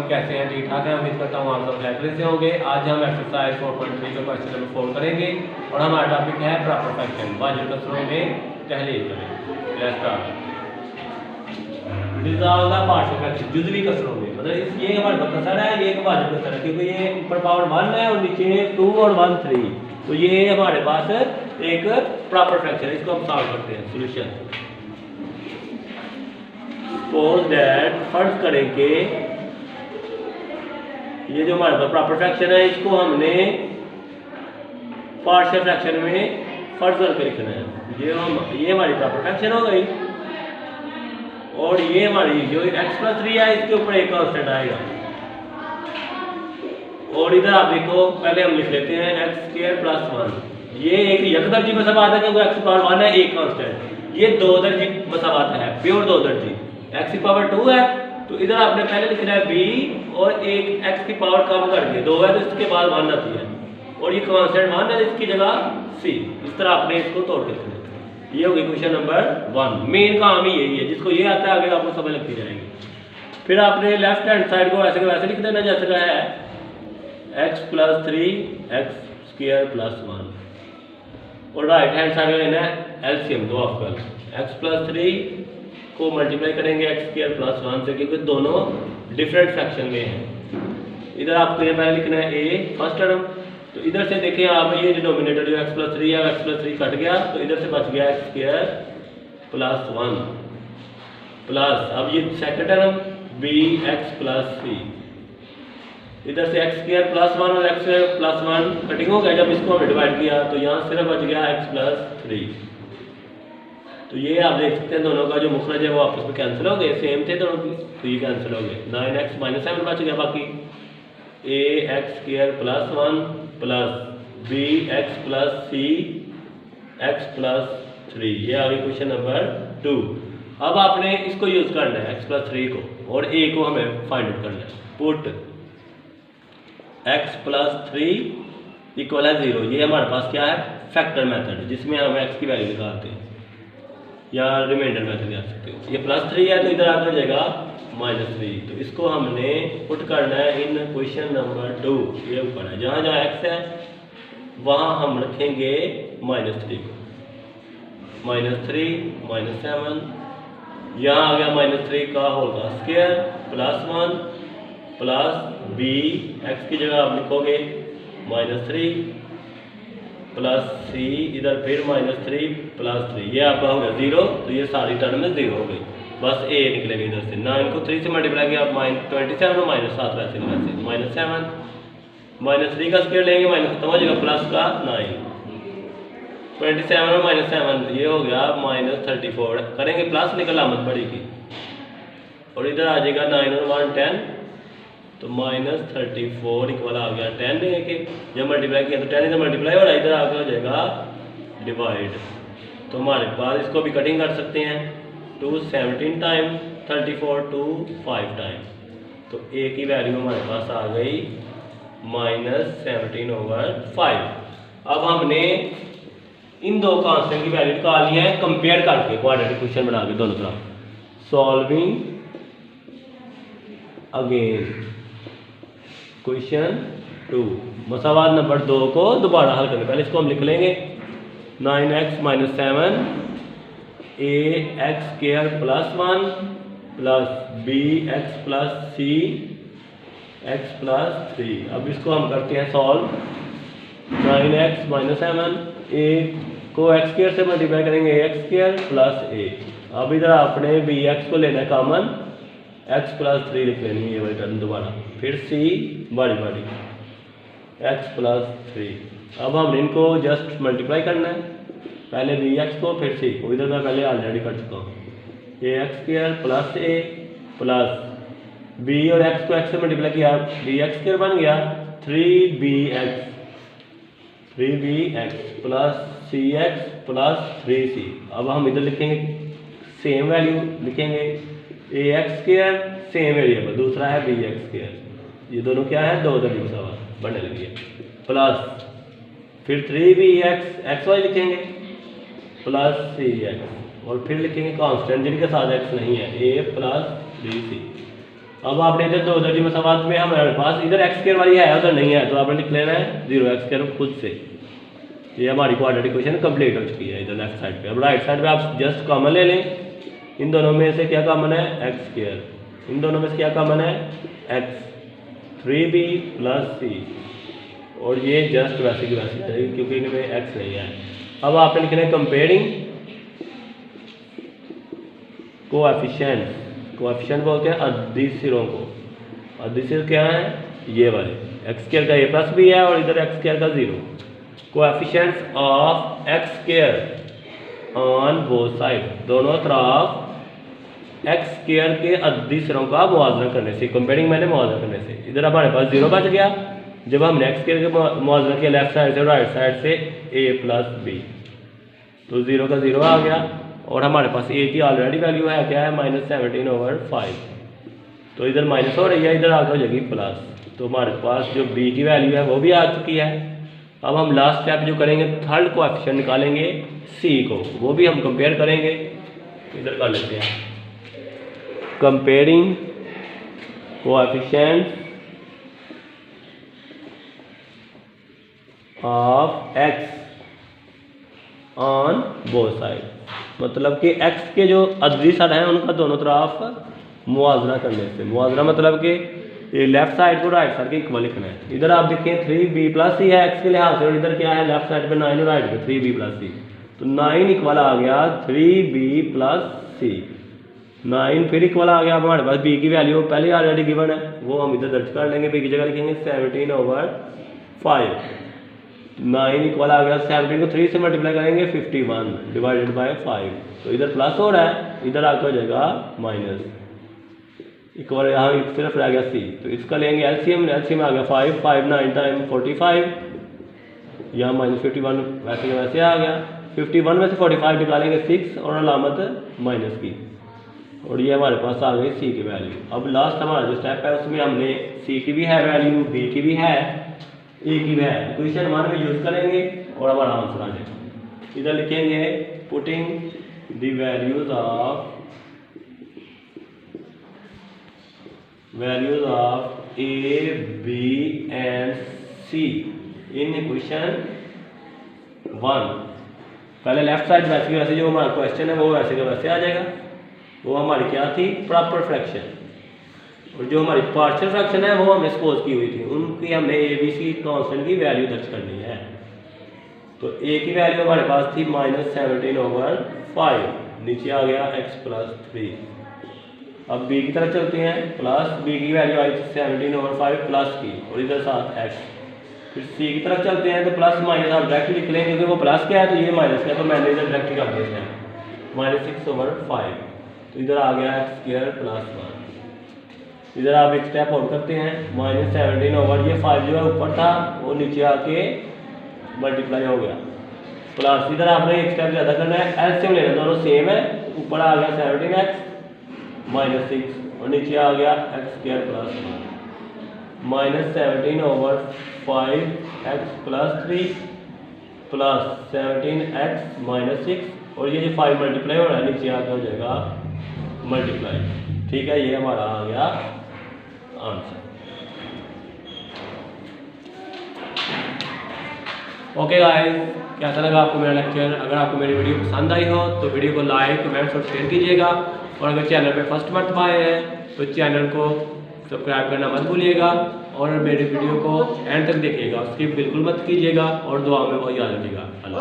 हम कैसे हैं? ठीक ठाक हैं। उम्मीद करता हूँ आप सब बेहतरीन से होंगे। आज हम एक्सरसाइज 4.3 का क्वेश्चन नंबर 4 करेंगे और हमारा टॉपिक है प्रॉपर फ्रैक्शन। वाजिब कसरों में तहलील करें। Let's start. Dissolve the partial fraction, जुज़वी कसरों में, मतलब ये हमारे पास कसर है, ये एक वाजिब कसर है क्योंकि ये ऊपर पावर 1 है और नीचे 2 और 1 3, तो ये हमारे पास एक प्रॉपर फ्रैक्शन है। इसको हम सॉल्व करते हैं। सॉल्यूशन, सपोज दैट, फर्ज करें कि ये जो हमारे पास प्रॉपर फ्रैक्शन है इसको हमने पार्शियल फ्रैक्शन में फर्ज करके लिखना है। ये हमारी प्रॉपर फ्रैक्शन हो गई और ये हमारी जो x+3 है इसके ऊपर एक कांस्टेंट आएगा और इधर आप देखो, पहले हम लिख लेते हैं x² + 1। ये एक यकदर्जी मसावात है क्योंकि x⁴ है, एक कांस्टेंट। ये दो दर्जी मसावात है, प्योर दो दर्जी। x⁴ है तो इधर आपने पहले लिखना है b और एक x कम करके 2 है तो इसके बाद 1 आती है और ये कांस्टेंट 1 है, इसकी जगह c। इस तरह आपने इसको तोड़ के लिखना है। ये होगी क्वेश्चन नंबर 1। मेन काम ही यही है, जिसको ये आता है आगे आपको समझ लगती जाएगी। फिर आपने लेफ्ट हैंड साइड को ऐसे वैसे लिख देना जैसे का है x+3 x² + 1 और राइट हैंड साइड में लेना है एलसीएम, दो ऑफ x+3 को मल्टीप्लाई करेंगे x² + 1 से क्योंकि दोनों डिफरेंट फ्रैक्शन में हैं। इधर आपको ये पहले लिखना है a फर्स्ट टर्म, तो इधर से देखें आप, ये डिनोमिनेटर जो x+3 है x+3 कट गया तो इधर से बच गया x² + 1 प्लस, अब ये सेकंड टर्म bx + c, इधर से x² + 1 और x² + 1 कटिंग हो गया। जब इसको हमने डिवाइड किया तो यहाँ सिर्फ बच गया x+3। तो ये आप देख सकते हैं दोनों का जो मुखरज है वो आपस में कैंसिल हो गए, सेम थे दोनों की, तो ये कैंसिल हो गए। 9x - 7 बच गया, बाकी ax² + 1 plus bx + c x+3। ये आ गई क्वेश्चन नंबर 2। अब आपने इसको यूज करना है x+3 को और a को हमें फाइंड आउट करना है। Put x+3 = 0। ये हमारे पास क्या है? फैक्टर मेथड, जिसमें हम x की वैल्यू निकालते हैं, या रिमाइंडर मेथड कह सकते हो। ये +3 है तो इधर आ जाएगा -3, तो इसको हमने पुट करना है इन क्वेश्चन नंबर 2। ये ऊपर है, जहाँ जहाँ x है वहाँ हम रखेंगे -3 को। -3 - 7, यहाँ आ गया -3 का होल का स्क्वायर +1 प्लस b, x की जगह आप लिखोगे -3 प्लस c, इधर फिर -3 + 3, ये आपका हो गया 0। तो ये सारी टर्म में 0 हो गई, बस a निकलेगा इधर से। 9 को 3 से मल्टीप्लाई किया, -27 और -7 वैसे -7 -3 का स्क्वायर लेंगे, माइनस खत्म हो जाएगा, प्लस का 9, 27 और -7 ये हो गया -34। करेंगे प्लस, निकल आमद बड़ी की और इधर आ जाएगा 9 और 1 10, तो -34 इक्वल आ गया 10 लेके, जब मल्टीप्लाई किया तो 10 इधर मल्टीप्लाई और इधर आगे हो जाएगा डिवाइड। तो हमारे पास इसको भी कटिंग कर सकते हैं, 2 17 टाइम 34 2 5 टाइम, तो a की वैल्यू हमारे पास आ गई -17/5। अब हमने इन दो कांस्टेंट की वैल्यू निकाल ली है कंपेयर करके, क्वाड्रेटिक क्वेश्चन बना के दोनों तरफ। सॉल्विंग अगेन क्वेश्चन 2, मसावात नंबर 2 को दोबारा हल करने, पहले इसको हम लिख लेंगे 9x - 7 ax² + 1 plus bx + c x+3। अब इसको हम करते हैं सॉल्व। 9x - 7 a को x² से मल्टीप्लाई करेंगे ax² + a। अब इधर आपने bx को लेना है कॉमन, x+3 लिख लेनी है ये वाली टर्म दोबारा, फिर c बड़ी x+3। अब हम इनको जस्ट मल्टीप्लाई करना है, पहले bx को फिर c को, इधर मैं पहले ऑलरेडी कर चुका हूँ। ax² + a प्लस b और x को x से मल्टीप्लाई किया, bx² बन गया 3bx plus cx plus 3c। अब हम इधर लिखेंगे सेम वैल्यू लिखेंगे, ax² सेम वेरिएबल, दूसरा है bx², ये दोनों क्या है? दो दर्जी मसावात बनने लगी है, प्लस फिर 3bx xy लिखेंगे प्लस cx और फिर लिखेंगे कांस्टेंट जिनके साथ x नहीं है, a प्लस 3c। अब आपने इधर दो दर्जी मसावात में हमारे पास इधर एक्स स्क्वायर वाली है उधर नहीं है, तो आपने लिख लेना है 0 एक्स स्क्वायर खुद से। ये हमारी क्वाड्रेटिक इक्वेशन कंप्लीट हो चुकी है इधर लेफ्ट साइड पे। अब राइट साइड पे आप जस्ट कॉमन ले लें, इन दोनों में से क्या कॉमन है, एक्स स्क्वायर, इन दोनों में से क्या कॉमन है, एक्स, 3b प्लस सी, और ये जस्ट वैसे की वैसे रहेगी क्योंकि इनमें एक्स नहीं है। अब आपने लिखना है कंपेयरिंग कोएफिशिएंट, कोएफिशिएंट बोलते हैं अदिश सिरों को। अदिश सिर क्या है, ये वाले, एक्स स्क्वायर का a प्लस बी है और इधर एक्स स्क्वायर का 0। Coefficients of x square on both side, दोनों तरफ एक्स स्क्वायर के अदिश सिरों का मुआवजा करने से, कंपेयरिंग मैंने मुआवजा करने से, इधर हमारे पास 0 बच गया। जब हमने एक्स स्क्वायर के मुआवजा किया लेफ्ट साइड से और राइट साइड से a प्लस बी, तो 0 का 0 आ गया और हमारे पास a की ऑलरेडी वैल्यू है, क्या है, -17/5, तो इधर माइनस हो रही है, इधर आगे हो जाएगी प्लस। तो हमारे पास जो b की वैल्यू है वो भी आ चुकी है। अब हम लास्ट स्टेप जो करेंगे, थर्ड कोएफिशिएंट निकालेंगे c को, वो भी हम कंपेयर करेंगे। इधर कर लेते हैं, comparing coefficient of x on both side, मतलब कि x के जो अदिश सिर हैं उनका दोनों तरफ मुआवजा करने से। मुआवजा मतलब कि लेफ्ट साइड को राइट साइड के इक्वल लिखना है। इधर आप देखें 3b प्लस सी है x के लिहाज से, और इधर क्या है, लेफ्ट साइड पे 9 और राइट पे 3b प्लस सी, तो 9 इक्वल आ गया 3b प्लस सी, 9 फिर इक्वल आ गया। हमारे पास b की वैल्यू पहले ऑलरेडी गिवन है, वो हम इधर दर्ज कर लेंगे, b की जगह लिखेंगे 17/5, 9 इक्वल आ गया, 17 को 3 से मल्टीप्लाई करेंगे 51 डिवाइडेड बाय 5, तो इधर प्लस हो रहा है, इधर आकर हो जाएगा माइनस, इक्वल यहाँ सिर्फ रह गया c, तो इसका लेंगे एलसीएम, एलसीएम आ गया 5, 5 9 टाइम 45, यहाँ -51 वैसे के वैसे आ गया। 51 में से 45 निकालेंगे 6 और अलामत माइनस की, और ये हमारे पास आ गई c की वैल्यू। अब लास्ट हमारा जो स्टेप है उसमें हमने c की भी है वैल्यू, b की भी है, a की भी है, इक्वेशन हमारे में यूज करेंगे और हमारा आंसर आ जाएगा। इधर लिखेंगे putting the values of a, b and c in equation 1। पहले लेफ्ट साइड वैसे के वैसे जो हमारा क्वेश्चन है वो वैसे का वैसे आ जाएगा, वो हमारी क्या थी, प्रॉपर फ्रैक्शन, और जो हमारी पार्शियल फ्रैक्शन है वो हमने सपोज की हुई थी, उनकी हमने ABC कांस्टेंट की वैल्यू दर्ज करनी है। तो a की वैल्यू हमारे पास थी -17/5, नीचे आ गया x प्लस 3। अब b की तरफ चलते हैं, प्लस b की वैल्यू आई थी 17/5 प्लस की, और इधर साथ x। फिर c की तरफ चलते हैं, तो प्लस माइनस आप डायरेक्ट लिख लेंगे क्योंकि वो प्लस क्या है तो ये माइनस क्या है, तो मैंने इधर डायरेक्ट कर दिया -6/5, तो इधर आ गया x स्क्वायर प्लस 1। इधर आप एक स्टेप और करते हैं, -17 ये 5 जो है ऊपर था वो नीचे आके मल्टीप्लाई हो गया, प्लस इधर आपने एक स्टेप ज़्यादा करना है, एलसीएम लेना, दोनों सेम है, ऊपर आ गया 17x -6 और नीचे आ गया x square plus 1, -17/5 x plus 3 plus 17x -6, और ये जो 5 मल्टीप्लाई हो रहा है नीचे आके हो जाएगा मल्टीप्लाई। ठीक है, ये हमारा आ गया आंसर। ओके गाइस, कैसा लगा आपको मेरा लेक्चर? अगर आपको मेरी वीडियो पसंद आई हो तो वीडियो को लाइक, कमेंट्स और शेयर कीजिएगा, और अगर चैनल पे फर्स्ट मरतबा आए हैं तो चैनल को सब्सक्राइब करना मत भूलिएगा, और मेरी वीडियो को एंड तक देखिएगा, स्किप बिल्कुल मत कीजिएगा, और दुआ में बहुत याद रखिएगा। अल्लाह।